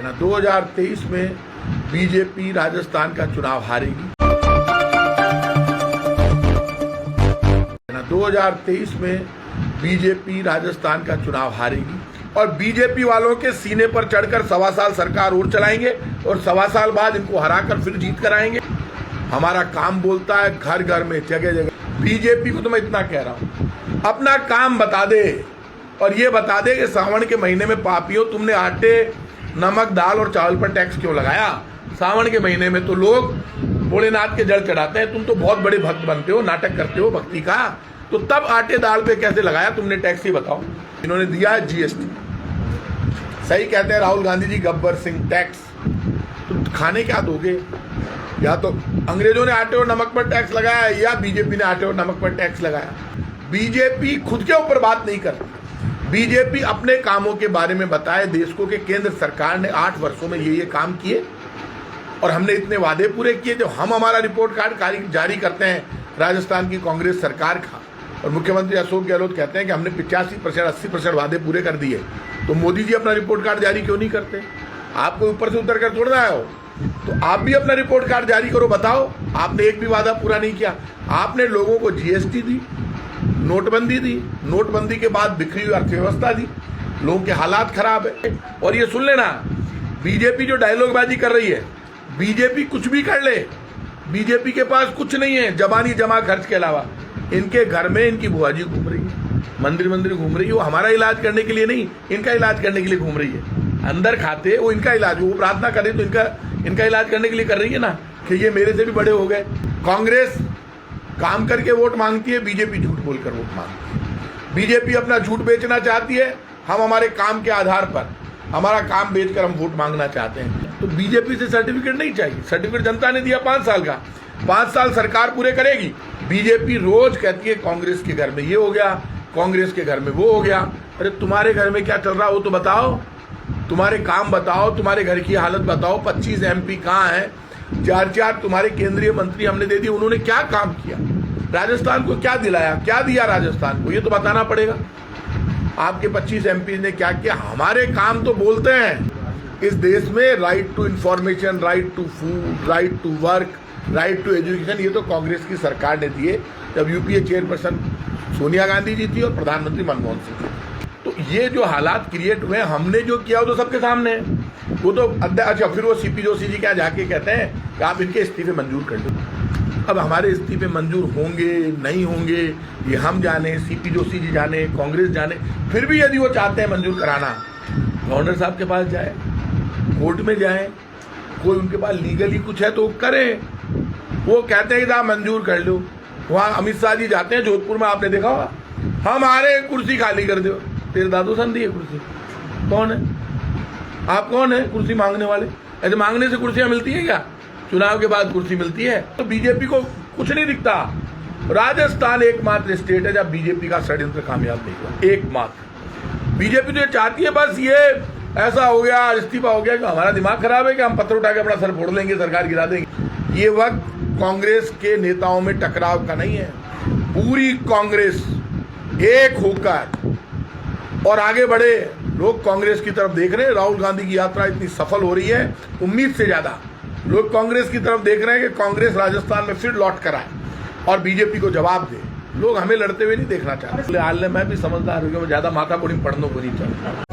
2023 में बीजेपी राजस्थान का चुनाव हारेगी। 2023 में बीजेपी राजस्थान का चुनाव हारेगी और बीजेपी वालों के सीने पर चढ़कर 1.25 साल सरकार और चलाएंगे और 1.25 साल बाद इनको हराकर फिर जीत कराएंगे। हमारा काम बोलता है घर घर में जगह जगह। बीजेपी को तो मैं इतना कह रहा हूं, अपना काम बता दे और ये बता दे कि सावन के महीने में पापियों तुमने आटे, नमक, दाल और चावल पर टैक्स क्यों लगाया। सावन के महीने में तो लोग भोलेनाथ के जल चढ़ाते हैं, तुम तो बहुत बड़े भक्त बनते हो, नाटक करते हो भक्ति का, तो तब आटे दाल पे कैसे लगाया तुमने टैक्स, ही बताओ। इन्होंने दिया है जीएसटी। सही कहते हैं राहुल गांधी जी, गब्बर सिंह टैक्स। तुम खाने क्या दोगे? या तो अंग्रेजों ने आटे और नमक पर टैक्स लगाया या बीजेपी ने आटे और नमक पर टैक्स लगाया। बीजेपी खुद के ऊपर बात नहीं करती। बीजेपी अपने कामों के बारे में बताए देश को कि केंद्र सरकार ने 8 वर्षों में ये काम किए और हमने इतने वादे पूरे किए। जब हम हमारा रिपोर्ट कार्ड जारी करते हैं राजस्थान की कांग्रेस सरकार का और मुख्यमंत्री अशोक गहलोत कहते हैं कि हमने 85% 80% वादे पूरे कर दिए, तो मोदी जी अपना रिपोर्ट कार्ड जारी क्यों नहीं करते? आपको ऊपर से उतर कर थोड़ा आया हो, तो आप भी अपना रिपोर्ट कार्ड जारी करो, बताओ आपने एक भी वादा पूरा नहीं किया। आपने लोगों को जीएसटी दी, नोटबंदी दी, नोटबंदी के बाद बिखरी हुई अर्थव्यवस्था दी, लोगों के हालात खराब है। और ये सुन लेना, बीजेपी जो डायलॉगबाजी कर रही है, बीजेपी कुछ भी कर ले, बीजेपी के पास कुछ नहीं है जबानी जमा खर्च के अलावा। इनके घर में इनकी बुआ जी घूम रही है, मंदिर मंदिर घूम रही है, वो हमारा इलाज करने के लिए नहीं, इनका इलाज करने के लिए घूम रही है। अंदर खाते वो इनका इलाज, वो प्रार्थना करे तो इनका इलाज करने के लिए कर रही है ना, कि ये मेरे से भी बड़े हो गए। कांग्रेस काम करके वोट मांगती है, बीजेपी झूठ बोलकर वोट मांगती है। बीजेपी अपना झूठ बेचना चाहती है, हम हमारे काम के आधार पर हमारा काम बेचकर हम वोट मांगना चाहते हैं। तो बीजेपी से सर्टिफिकेट नहीं चाहिए। सर्टिफिकेट जनता ने दिया 5 साल का, 5 साल सरकार पूरे करेगी। बीजेपी रोज कहती है कांग्रेस के घर में ये हो गया, कांग्रेस के घर में वो हो गया। अरे तुम्हारे घर में क्या चल रहा हो तो बताओ, तुम्हारे काम बताओ, तुम्हारे घर की हालत बताओ। 25 MP कहाँ है? 4 तुम्हारे केंद्रीय मंत्री हमने दे दिए, उन्होंने क्या काम किया, राजस्थान को क्या दिलाया, क्या दिया राजस्थान को, ये तो बताना पड़ेगा। आपके 25 MP ने क्या किया? हमारे काम तो बोलते हैं इस देश में, right to information, right to food, right to work, right to education, ये तो कांग्रेस की सरकार ने दिए जब यूपीए चेयरपर्सन सोनिया गांधी जी थी और प्रधानमंत्री मनमोहन सिंह थे। तो ये जो हालात क्रिएट हुए, हमने जो किया वो तो सबके सामने है। वो तो अच्छा, फिर वो सीपी जोशी जी क्या जाके कहते हैं कि आप इनके इस्तीफे मंजूर कर दो। अब हमारे इस्तीफे मंजूर होंगे नहीं होंगे ये हम जाने, सीपी जोशी जी जाने, कांग्रेस जाने। फिर भी यदि वो चाहते हैं मंजूर कराना, गवर्नर साहब के पास जाए, कोर्ट में जाए, कोई उनके पास लीगली कुछ है तो करें। वो कहते हैं कि आप मंजूर कर लो। वहाँ अमित शाह जी जाते हैं जोधपुर में, आपने देखा होगा, हमारे कुर्सी खाली कर दो। तेरे दादू सन दी है कुर्सी, कौन है आप? कौन है कुर्सी मांगने वाले? ऐसे मांगने से कुर्सियां मिलती है क्या? चुनाव के बाद कुर्सी मिलती है। तो बीजेपी को कुछ नहीं दिखता। राजस्थान एकमात्र स्टेट है जब बीजेपी का षड्यंत्र कामयाब नहीं हुआ, एकमात्र। बीजेपी तो चाहती है बस ये ऐसा हो गया, इस्तीफा हो गया कि हमारा दिमाग खराब है कि हम पत्थर उठा के अपना सर फोड़ लेंगे, सरकार गिरा देंगे। ये वक्त कांग्रेस के नेताओं में टकराव का नहीं है। पूरी कांग्रेस एक होकर और आगे बढ़े। लोग कांग्रेस की तरफ देख रहे हैं। राहुल गांधी की यात्रा इतनी सफल हो रही है, उम्मीद से ज्यादा लोग कांग्रेस की तरफ देख रहे हैं कि कांग्रेस राजस्थान में फिर लौट कर आए और बीजेपी को जवाब दे। लोग हमें लड़ते हुए नहीं देखना चाहते। हाल में मैं भी समझदार हो गया, ज्यादा माथा बोड़ी पढ़ने को नहीं चाहता।